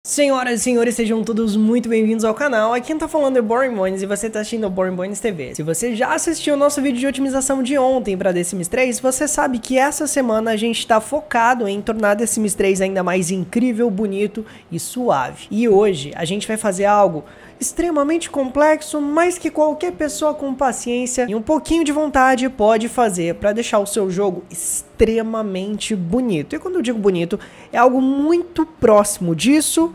Senhoras e senhores, sejam todos muito bem-vindos ao canal. Aqui quem tá falando é Boring Bones e você tá assistindo o Boring Bones TV. Se você já assistiu o nosso vídeo de otimização de ontem para The Sims 3, você sabe que essa semana a gente tá focado em tornar The Sims 3 ainda mais incrível, bonito e suave. E hoje a gente vai fazer algo extremamente complexo, mas que qualquer pessoa com paciência e um pouquinho de vontade pode fazer para deixar o seu jogo extremamente bonito. E quando eu digo bonito, é algo muito próximo disso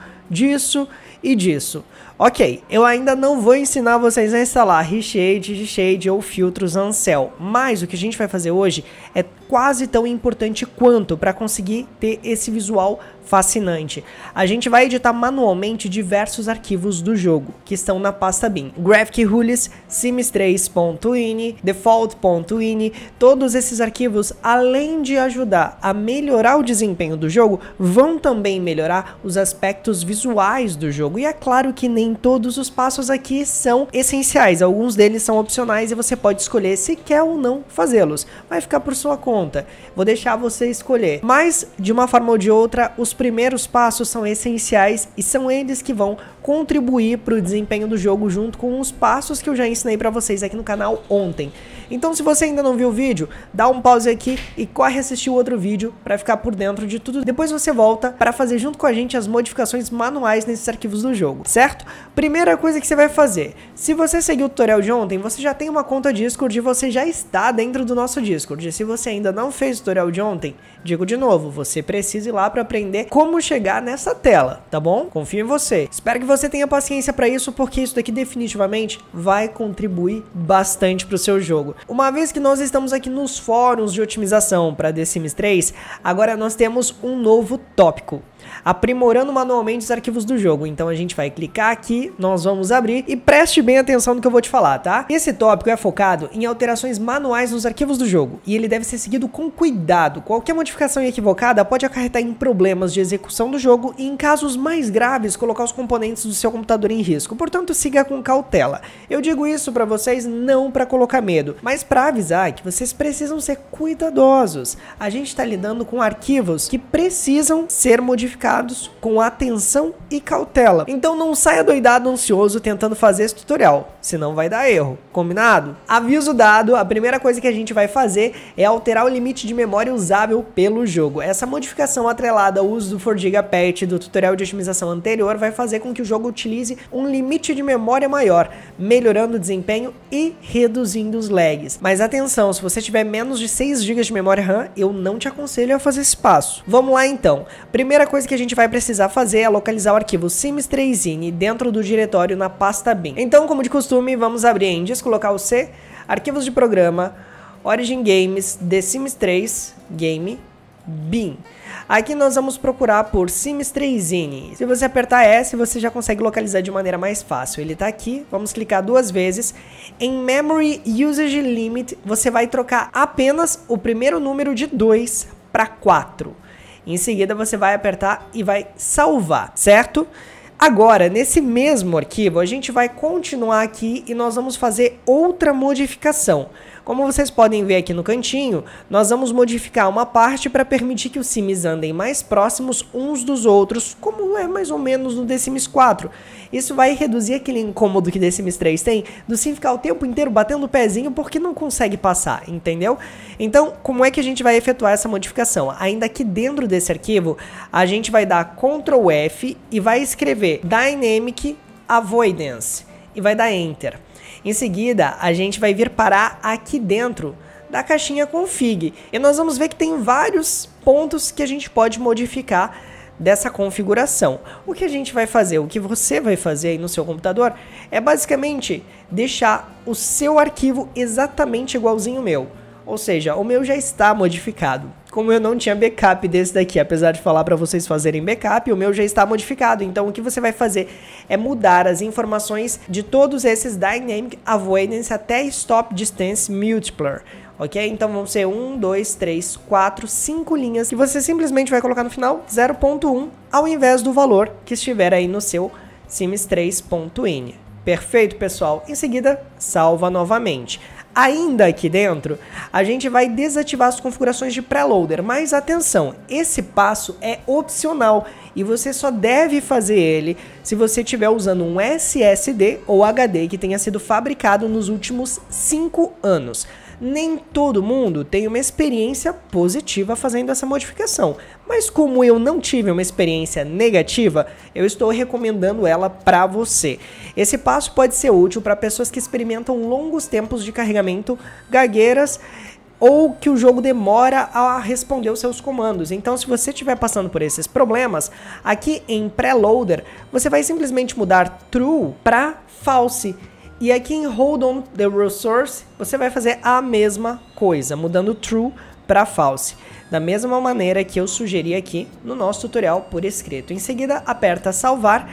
e disso. Ok, eu ainda não vou ensinar vocês a instalar Reshade, G-Shade ou filtros Ancel, mas o que a gente vai fazer hoje é quase tão importante quanto para conseguir ter esse visual fascinante. A gente vai editar manualmente diversos arquivos do jogo, que estão na pasta bin. Graphic Rules, sims3.ini, default.ini, todos esses arquivos, além de ajudar a melhorar o desempenho do jogo, vão também melhorar os aspectos visuais do jogo. E é claro que nem todos os passos aqui são essenciais, alguns deles são opcionais e você pode escolher se quer ou não fazê-los. Vai ficar por sua conta, vou deixar você escolher. Mas, de uma forma ou de outra, os primeiros passos são essenciais e são eles que vão contribuir para o desempenho do jogo junto com os passos que eu já ensinei para vocês aqui no canal ontem. Então, se você ainda não viu o vídeo, dá um pause aqui e corre assistir o outro vídeo para ficar por dentro de tudo. Depois você volta para fazer junto com a gente as modificações manuais nesses arquivos do jogo, certo? Primeira coisa que você vai fazer, se você seguiu o tutorial de ontem, você já tem uma conta Discord e você já está dentro do nosso Discord. E se você ainda não fez o tutorial de ontem, digo de novo, você precisa ir lá para aprender como chegar nessa tela, tá bom? Confio em você. Espero que você tenha paciência para isso, porque isso daqui definitivamente vai contribuir bastante para o seu jogo. Uma vez que nós estamos aqui nos fóruns de otimização para The Sims 3, agora nós temos um novo tópico: aprimorando manualmente os arquivos do jogo. Então a gente vai clicar aqui, nós vamos abrir e preste bem atenção no que eu vou te falar, tá? Esse tópico é focado em alterações manuais nos arquivos do jogo e ele deve ser seguido com cuidado. Qualquer modificação equivocada pode acarretar em problemas de execução do jogo e, em casos mais graves, colocar os componentes do seu computador em risco. Portanto, siga com cautela. Eu digo isso para vocês não para colocar medo, mas para avisar que vocês precisam ser cuidadosos. A gente está lidando com arquivos que precisam ser modificados com atenção e cautela. Então não saia doidado ansioso tentando fazer esse tutorial, senão vai dar erro, combinado? Aviso dado, a primeira coisa que a gente vai fazer é alterar o limite de memória usável pelo jogo. Essa modificação atrelada ao uso do 4GB patch do tutorial de otimização anterior vai fazer com que o jogo utilize um limite de memória maior, melhorando o desempenho e reduzindo os lags. Mas atenção, se você tiver menos de 6 GB de memória RAM, eu não te aconselho a fazer esse passo. Vamos lá então. Primeira coisa que a gente vai precisar fazer é localizar o arquivo sims3ini dentro do diretório na pasta bin. Então, como de costume, vamos abrir em disco local C, arquivos de programa, Origin Games, The Sims 3, Game, bin. Aqui nós vamos procurar por sims3ini. Se você apertar S, você já consegue localizar de maneira mais fácil. Ele está aqui, vamos clicar duas vezes. Em Memory Usage Limit, você vai trocar apenas o primeiro número de 2 para 4. Em seguida você vai apertar e vai salvar, certo? Agora, nesse mesmo arquivo, a gente vai continuar aqui e nós vamos fazer outra modificação. Como vocês podem ver aqui no cantinho, nós vamos modificar uma parte para permitir que os Sims andem mais próximos uns dos outros, como é mais ou menos no The Sims 4. Isso vai reduzir aquele incômodo que The Sims 3 tem, do Sim ficar o tempo inteiro batendo o pezinho porque não consegue passar, entendeu? Então, como é que a gente vai efetuar essa modificação? Ainda aqui dentro desse arquivo, a gente vai dar Ctrl F e vai escrever Dynamic Avoidance e vai dar Enter. Em seguida, a gente vai vir parar aqui dentro da caixinha config e nós vamos ver que tem vários pontos que a gente pode modificar dessa configuração. O que a gente vai fazer, o que você vai fazer aí no seu computador é basicamente deixar o seu arquivo exatamente igualzinho ao meu. Ou seja, o meu já está modificado. Como eu não tinha backup desse daqui, apesar de falar para vocês fazerem backup, o meu já está modificado. Então o que você vai fazer é mudar as informações de todos esses Dynamic Avoidance até Stop Distance Multiplier. Ok? Então vão ser 1, 2, 3, 4, 5 linhas que você simplesmente vai colocar no final 0.1 ao invés do valor que estiver aí no seu sims3.ini. Perfeito, pessoal? Em seguida, salva novamente. Ainda aqui dentro, a gente vai desativar as configurações de preloader, mas atenção, esse passo é opcional e você só deve fazer ele se você estiver usando um SSD ou HD que tenha sido fabricado nos últimos 5 anos. Nem todo mundo tem uma experiência positiva fazendo essa modificação, mas como eu não tive uma experiência negativa, eu estou recomendando ela para você. Esse passo pode ser útil para pessoas que experimentam longos tempos de carregamento, gagueiras ou que o jogo demora a responder os seus comandos. Então, se você estiver passando por esses problemas, aqui em Preloader, você vai simplesmente mudar True para False. E aqui em Hold on the Resource, você vai fazer a mesma coisa, mudando True para False. Da mesma maneira que eu sugeri aqui no nosso tutorial por escrito. Em seguida, aperta Salvar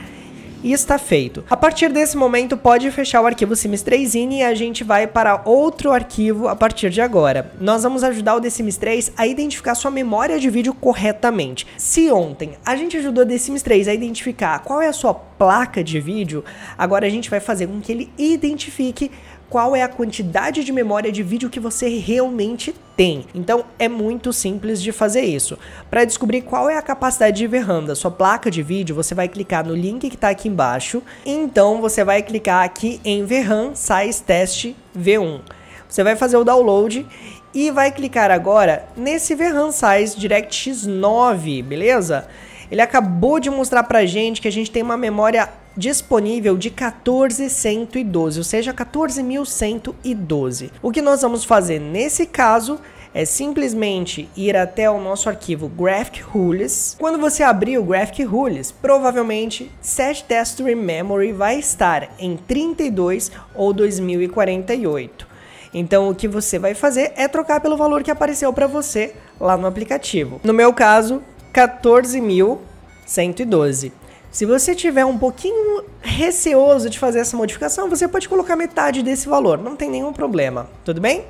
e está feito. A partir desse momento, pode fechar o arquivo Sims3ine e a gente vai para outro arquivo a partir de agora. Nós vamos ajudar o The Sims 3 a identificar sua memória de vídeo corretamente. Se ontem a gente ajudou o The Sims 3 a identificar qual é a sua placa de vídeo, agora a gente vai fazer com que ele identifique qual é a quantidade de memória de vídeo que você realmente tem. Então é muito simples de fazer isso. Para descobrir qual é a capacidade de VRAM da sua placa de vídeo, você vai clicar no link que está aqui embaixo. Então você vai clicar aqui em VRAM Size Test V1. Você vai fazer o download e vai clicar agora nesse VRAM Size DirectX 9, beleza? Ele acabou de mostrar pra gente que a gente tem uma memória disponível de 14.112, ou seja, 14.112. O que nós vamos fazer nesse caso é simplesmente ir até o nosso arquivo Graphic Rules. Quando você abrir o Graphic Rules, provavelmente Set Texture Memory vai estar em 32 ou 2048. Então o que você vai fazer é trocar pelo valor que apareceu para você lá no aplicativo. No meu caso, 14.112. Se você tiver um pouquinho receoso de fazer essa modificação, você pode colocar metade desse valor, não tem nenhum problema, tudo bem?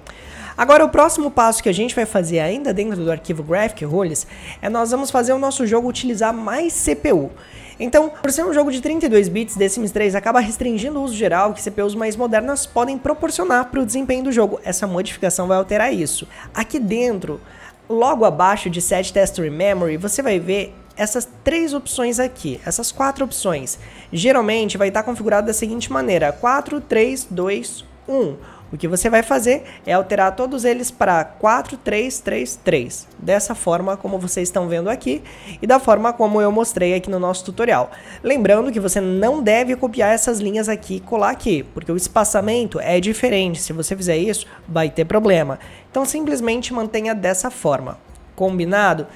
Agora o próximo passo que a gente vai fazer ainda dentro do arquivo Graphic Rules é nós vamos fazer o nosso jogo utilizar mais CPU. Então, por ser um jogo de 32 bits, The Sims 3 acaba restringindo o uso geral que CPUs mais modernas podem proporcionar para o desempenho do jogo. Essa modificação vai alterar isso. Aqui dentro, logo abaixo de Set Texture Memory, você vai ver essas 3 opções aqui, essas 4 opções. Geralmente vai estar configurado da seguinte maneira: 4, 3, 2, 1. O que você vai fazer é alterar todos eles para 4, 3, 3, 3. Dessa forma como vocês estão vendo aqui e da forma como eu mostrei aqui no nosso tutorial. Lembrando que você não deve copiar essas linhas aqui e colar aqui, porque o espaçamento é diferente. Se você fizer isso, vai ter problema. Então simplesmente mantenha dessa forma. Combinado?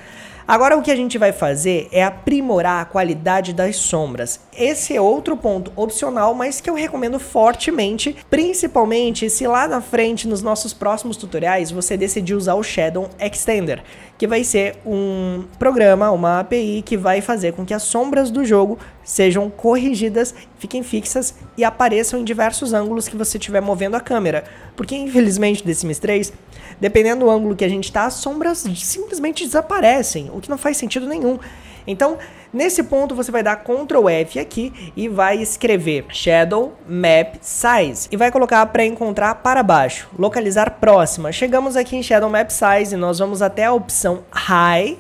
Agora o que a gente vai fazer é aprimorar a qualidade das sombras. Esse é outro ponto opcional, mas que eu recomendo fortemente, principalmente se lá na frente, nos nossos próximos tutoriais, você decidir usar o Shadow Extender, que vai ser um programa, uma API que vai fazer com que as sombras do jogo sejam corrigidas, fiquem fixas e apareçam em diversos ângulos que você estiver movendo a câmera. Porque infelizmente The Sims 3, dependendo do ângulo que a gente está, as sombras simplesmente desaparecem, o que não faz sentido nenhum. Então, nesse ponto você vai dar Ctrl F aqui e vai escrever Shadow Map Size e vai colocar para encontrar para baixo, localizar próxima. Chegamos aqui em Shadow Map Size e nós vamos até a opção High.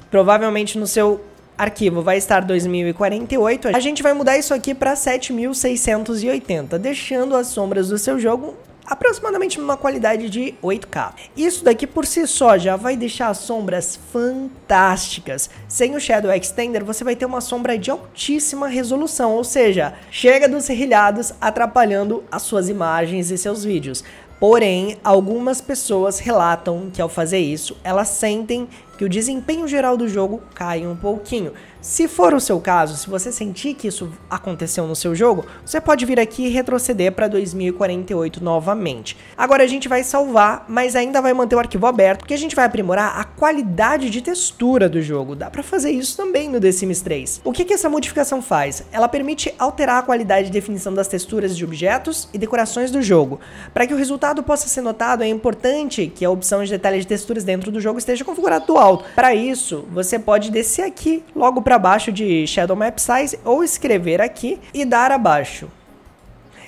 Provavelmente no seu arquivo vai estar 2048. A gente vai mudar isso aqui para 7680, deixando as sombras do seu jogo aproximadamente uma qualidade de 8K. Isso daqui por si só já vai deixar as sombras fantásticas. Sem o Shadow Extender você vai ter uma sombra de altíssima resolução, ou seja, chega dos serrilhados atrapalhando as suas imagens e seus vídeos. Porém, algumas pessoas relatam que ao fazer isso, elas sentem que o desempenho geral do jogo cai um pouquinho. Se for o seu caso, se você sentir que isso aconteceu no seu jogo, você pode vir aqui e retroceder para 2048 novamente. Agora a gente vai salvar, mas ainda vai manter o arquivo aberto, porque a gente vai aprimorar a qualidade de textura do jogo. Dá para fazer isso também no The Sims 3. O que essa modificação faz? Ela permite alterar a qualidade de definição das texturas de objetos e decorações do jogo. Para que o resultado possa ser notado, é importante que a opção de detalhe de texturas dentro do jogo esteja configurada do alto. Para isso, você pode descer aqui, logo para baixo de Shadow Map Size, ou escrever aqui e dar abaixo.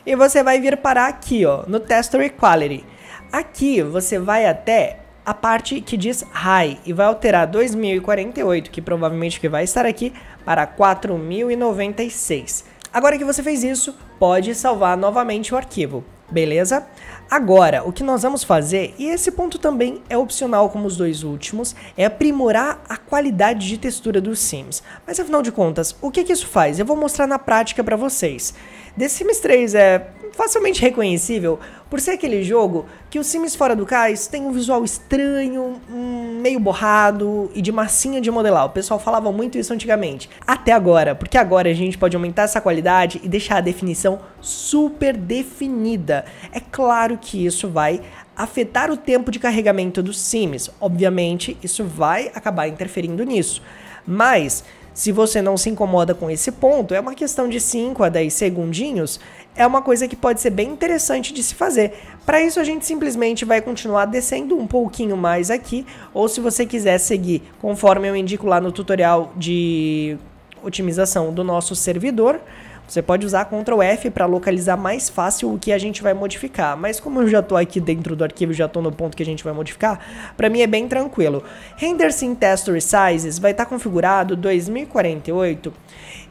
e você vai vir parar aqui, ó, no Texture Quality. Aqui você vai até a parte que diz High e vai alterar 2048, que provavelmente que vai estar aqui, para 4096. Agora que você fez isso, pode salvar novamente o arquivo, beleza? Agora, o que nós vamos fazer, e esse ponto também é opcional como os dois últimos, é aprimorar a qualidade de textura dos Sims. Mas afinal de contas, o que isso faz? Eu vou mostrar na prática para vocês. The Sims 3 é facilmente reconhecível por ser aquele jogo que os Sims fora do cais tem um visual estranho, meio borrado e de massinha de modelar. O pessoal falava muito isso antigamente. Até agora, porque agora a gente pode aumentar essa qualidade e deixar a definição super definida. É claro que isso vai afetar o tempo de carregamento dos Sims. Obviamente, isso vai acabar interferindo nisso. Mas se você não se incomoda com esse ponto, é uma questão de 5 a 10 segundinhos, é uma coisa que pode ser bem interessante de se fazer. Para isso a gente simplesmente vai continuar descendo um pouquinho mais aqui, ou se você quiser seguir conforme eu indico lá no tutorial de otimização do nosso servidor, você pode usar Ctrl F para localizar mais fácil o que a gente vai modificar, mas como eu já estou aqui dentro do arquivo, já estou no ponto que a gente vai modificar, para mim é bem tranquilo. Render Sim Texture Sizes vai estar configurado 2048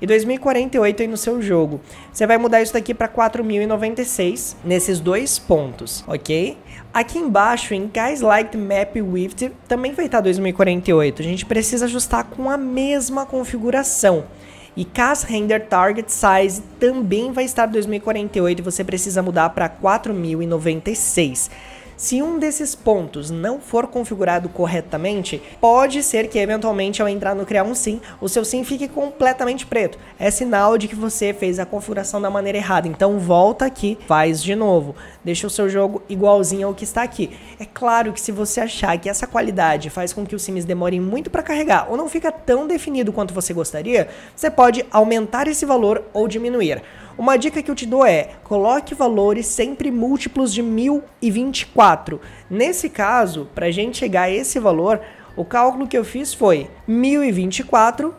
e 2048 aí no seu jogo. Você vai mudar isso daqui para 4096 nesses dois pontos, ok? Aqui embaixo em Guys Like Map Width também vai estar 2048, a gente precisa ajustar com a mesma configuração. E Cast Render Target Size também vai estar 2048 e você precisa mudar para 4096. Se um desses pontos não for configurado corretamente, pode ser que eventualmente ao entrar no Criar um Sim, o seu Sim fique completamente preto. É sinal de que você fez a configuração da maneira errada. Então volta aqui, faz de novo. Deixa o seu jogo igualzinho ao que está aqui. É claro que se você achar que essa qualidade faz com que os Sims demorem muito para carregar ou não fica tão definido quanto você gostaria, você pode aumentar esse valor ou diminuir. Uma dica que eu te dou é, coloque valores sempre múltiplos de 1024. Nesse caso, para a gente chegar a esse valor, o cálculo que eu fiz foi 1024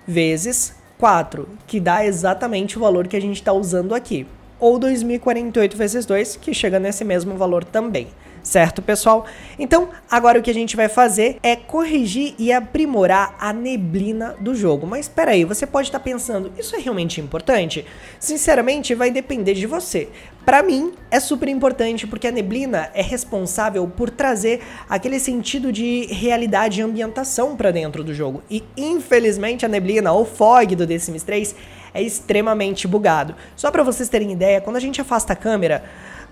vezes 4, que dá exatamente o valor que a gente está usando aqui. Ou 2048 vezes 2, que chega nesse mesmo valor também. Certo, pessoal? Então, agora o que a gente vai fazer é corrigir e aprimorar a neblina do jogo. Mas espera aí, você pode estar pensando, isso é realmente importante? Sinceramente, vai depender de você. Para mim, é super importante porque a neblina é responsável por trazer aquele sentido de realidade e ambientação para dentro do jogo. E, infelizmente, a neblina, ou fog do The Sims 3, é extremamente bugado. Só para vocês terem ideia, quando a gente afasta a câmera,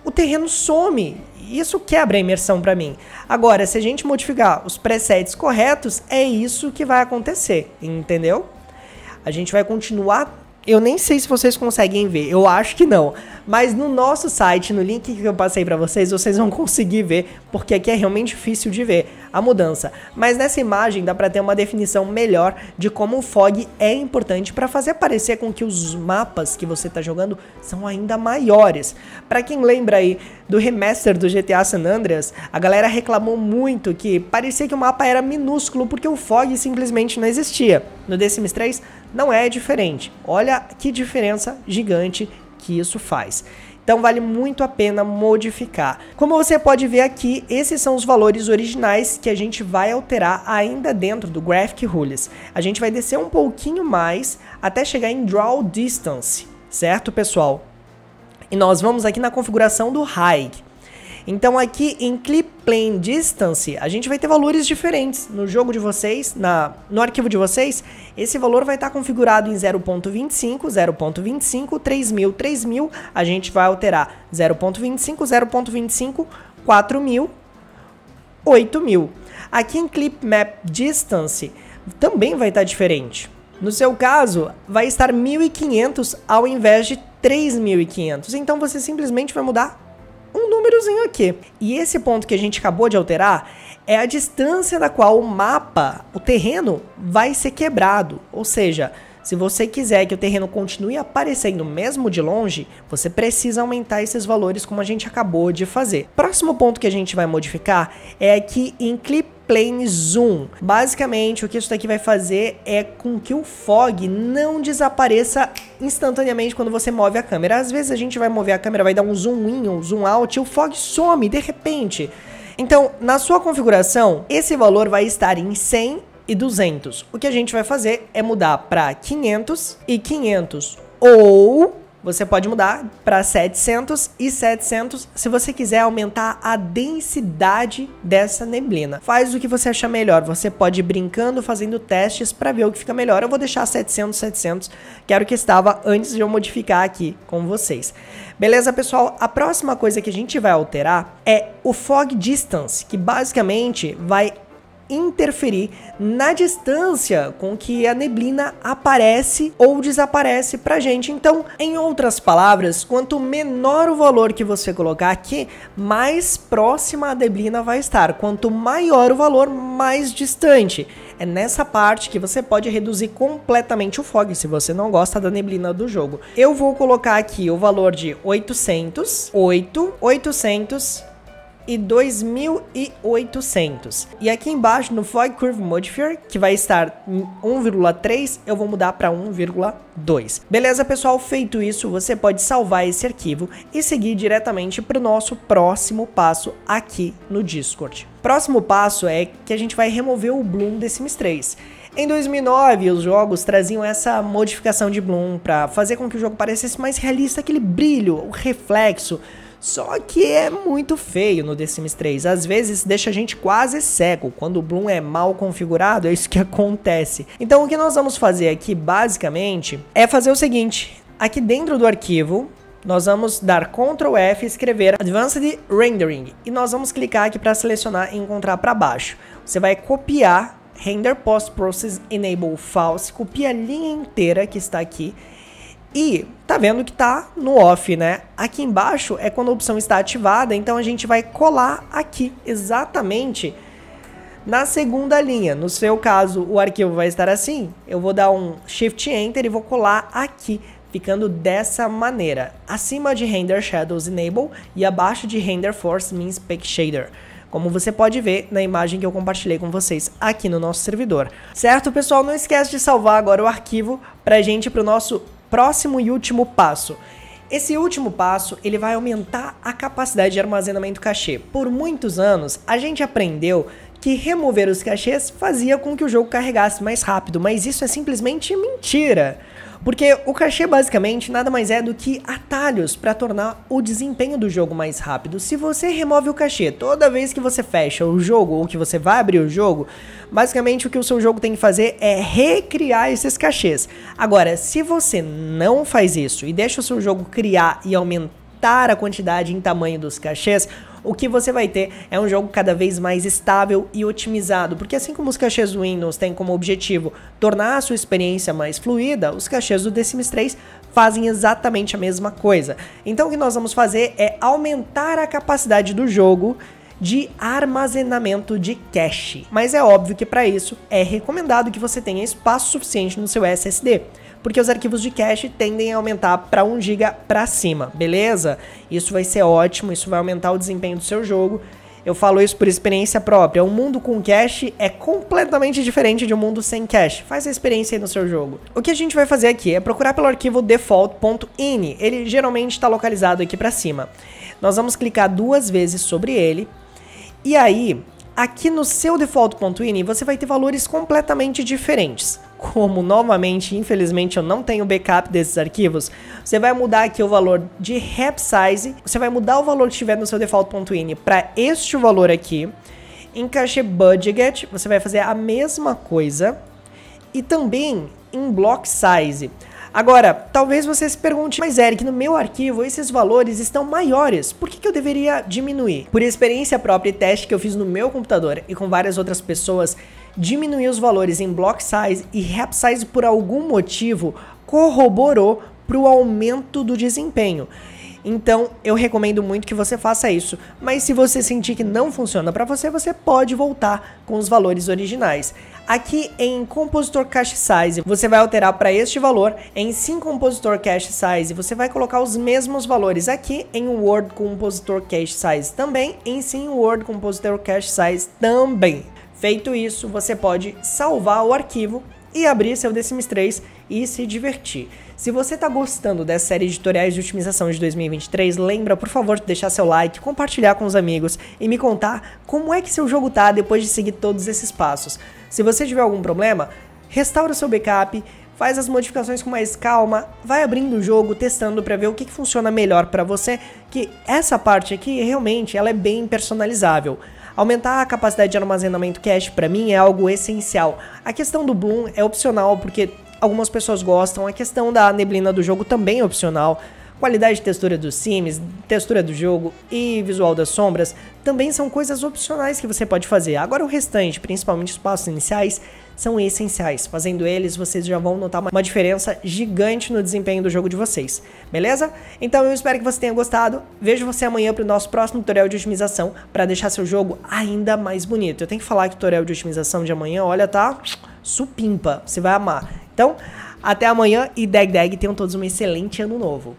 o terreno some. Isso quebra a imersão para mim. Agora, se a gente modificar os presets corretos, é isso que vai acontecer, entendeu? A gente vai continuar. Eu nem sei se vocês conseguem ver, eu acho que não. Mas no nosso site, no link que eu passei para vocês vão conseguir ver, porque aqui é realmente difícil de ver a mudança. Mas nessa imagem dá para ter uma definição melhor de como o fog é importante para fazer parecer com que os mapas que você está jogando são ainda maiores. Para quem lembra aí do remaster do GTA San Andreas, a galera reclamou muito que parecia que o mapa era minúsculo porque o fog simplesmente não existia. No The Sims 3 não é diferente. Olha que diferença gigante que isso faz. Então vale muito a pena modificar. Como você pode ver aqui, esses são os valores originais que a gente vai alterar ainda dentro do Graphic Rules. A gente vai descer um pouquinho mais até chegar em Draw Distance, certo, pessoal? E nós vamos aqui na configuração do High. Então aqui em Clip Plane Distance, a gente vai ter valores diferentes. No jogo de vocês, no arquivo de vocês, esse valor vai estar configurado em 0.25, 0.25, 3000, 3000. A gente vai alterar 0.25, 0.25, 4000, 8000. Aqui em Clip Map Distance, também vai estar diferente. No seu caso, vai estar 1500 ao invés de 3500. Então você simplesmente vai mudar um númerozinho aqui. E esse ponto que a gente acabou de alterar é a distância da qual o mapa, o terreno, vai ser quebrado. Ou seja, se você quiser que o terreno continue aparecendo mesmo de longe, você precisa aumentar esses valores como a gente acabou de fazer. Próximo ponto que a gente vai modificar é aqui em Clip Plane Zoom. Basicamente, o que isso daqui vai fazer é com que o fog não desapareça instantaneamente quando você move a câmera. Às vezes a gente vai mover a câmera, vai dar um zoom in, um zoom out e o fog some de repente. Então, na sua configuração, esse valor vai estar em 100 e 200. O que a gente vai fazer é mudar para 500 e 500. Ou você pode mudar para 700 e 700 se você quiser aumentar a densidade dessa neblina. Faz o que você achar melhor. Você pode ir brincando, fazendo testes para ver o que fica melhor. Eu vou deixar 700, 700, que era o que estava antes de eu modificar aqui com vocês. Beleza, pessoal? A próxima coisa que a gente vai alterar é o Fog Distance, que basicamente vai interferir na distância com que a neblina aparece ou desaparece pra gente. Então, em outras palavras, quanto menor o valor que você colocar aqui, mais próxima a neblina vai estar. Quanto maior o valor, mais distante. É nessa parte que você pode reduzir completamente o fog, se você não gosta da neblina do jogo. Eu vou colocar aqui o valor de 800, 800 e 2800. E aqui embaixo no Fog Curve Modifier, que vai estar em 1,3, eu vou mudar para 1,2. Beleza, pessoal? Feito isso, você pode salvar esse arquivo e seguir diretamente para o nosso próximo passo aqui no Discord. Próximo passo é que a gente vai remover o Bloom The Sims 3. Em 2009, os jogos traziam essa modificação de Bloom para fazer com que o jogo parecesse mais realista, aquele brilho, o reflexo. Só que é muito feio no The Sims 3, às vezes deixa a gente quase cego. Quando o Bloom é mal configurado, é isso que acontece. Então o que nós vamos fazer aqui basicamente é fazer o seguinte: aqui dentro do arquivo nós vamos dar Ctrl F e escrever Advanced Rendering, e nós vamos clicar aqui para selecionar e encontrar para baixo. Você vai copiar Render Post Process Enable False, copia a linha inteira que está aqui. E tá vendo que tá no off, né? Aqui embaixo é quando a opção está ativada, então a gente vai colar aqui, exatamente na segunda linha. No seu caso, o arquivo vai estar assim, eu vou dar um Shift Enter e vou colar aqui, ficando dessa maneira, acima de Render Shadows Enable e abaixo de Render Force Min Spec Shader, como você pode ver na imagem que eu compartilhei com vocês aqui no nosso servidor. Certo, pessoal? Não esquece de salvar agora o arquivo pra gente ir pro nosso próximo e último passo. Esse último passo, ele vai aumentar a capacidade de armazenamento cachê. Por muitos anos, a gente aprendeu que remover os cachês fazia com que o jogo carregasse mais rápido, mas isso é simplesmente mentira. Porque o cachê basicamente nada mais é do que atalhos para tornar o desempenho do jogo mais rápido. Se você remove o cachê toda vez que você fecha o jogo ou que você vai abrir o jogo, basicamente o que o seu jogo tem que fazer é recriar esses cachês. Agora, se você não faz isso e deixa o seu jogo criar e aumentar a quantidade em tamanho dos cachês, o que você vai ter é um jogo cada vez mais estável e otimizado, porque assim como os cachês do Windows têm como objetivo tornar a sua experiência mais fluida, os cachês do The Sims 3 fazem exatamente a mesma coisa. Então o que nós vamos fazer é aumentar a capacidade do jogo de armazenamento de cache, mas é óbvio que para isso é recomendado que você tenha espaço suficiente no seu SSD, porque os arquivos de cache tendem a aumentar para 1 GB para cima, beleza? Isso vai ser ótimo, isso vai aumentar o desempenho do seu jogo. Eu falo isso por experiência própria. Um mundo com cache é completamente diferente de um mundo sem cache. Faz a experiência aí no seu jogo. O que a gente vai fazer aqui é procurar pelo arquivo default.ini. Ele geralmente está localizado aqui para cima. Nós vamos clicar 2 vezes sobre ele. E aí, aqui no seu default.ini, você vai ter valores completamente diferentes. Como, novamente, infelizmente, eu não tenho backup desses arquivos, você vai mudar aqui o valor de Wrap Size, você vai mudar o valor que estiver no seu default.ini para este valor aqui. Em Cache Budget, você vai fazer a mesma coisa. E também em Block Size. Agora, talvez você se pergunte, mas Eric, no meu arquivo esses valores estão maiores, por que eu deveria diminuir? Por experiência própria e teste que eu fiz no meu computador e com várias outras pessoas, diminuir os valores em Block Size e Wrap Size por algum motivo corroborou para o aumento do desempenho. Então, eu recomendo muito que você faça isso, mas se você sentir que não funciona para você, você pode voltar com os valores originais. Aqui em Compositor Cache Size, você vai alterar para este valor. Em Sim Compositor Cache Size, você vai colocar os mesmos valores aqui. Em Word Compositor Cache Size também. Em Sim Word Compositor Cache Size também. Feito isso, você pode salvar o arquivo e abrir seu The Sims 3 e se divertir. Se você está gostando dessa série de tutoriais de otimização de 2023, lembra, por favor, de deixar seu like, compartilhar com os amigos e me contar como é que seu jogo tá depois de seguir todos esses passos. Se você tiver algum problema, restaura o seu backup, faz as modificações com mais calma, vai abrindo o jogo, testando para ver o que funciona melhor para você, que essa parte aqui realmente ela é bem personalizável. Aumentar a capacidade de armazenamento cache para mim é algo essencial. A questão do Bloom é opcional porque algumas pessoas gostam, a questão da neblina do jogo também é opcional. Qualidade de textura dos Sims, textura do jogo e visual das sombras também são coisas opcionais que você pode fazer. Agora o restante, principalmente os passos iniciais, são essenciais. Fazendo eles, vocês já vão notar uma diferença gigante no desempenho do jogo de vocês. Beleza? Então eu espero que você tenha gostado. Vejo você amanhã para o nosso próximo tutorial de otimização para deixar seu jogo ainda mais bonito. Eu tenho que falar que o tutorial de otimização de amanhã, olha, tá supimpa. Você vai amar. Então, até amanhã e tenham todos um excelente ano novo.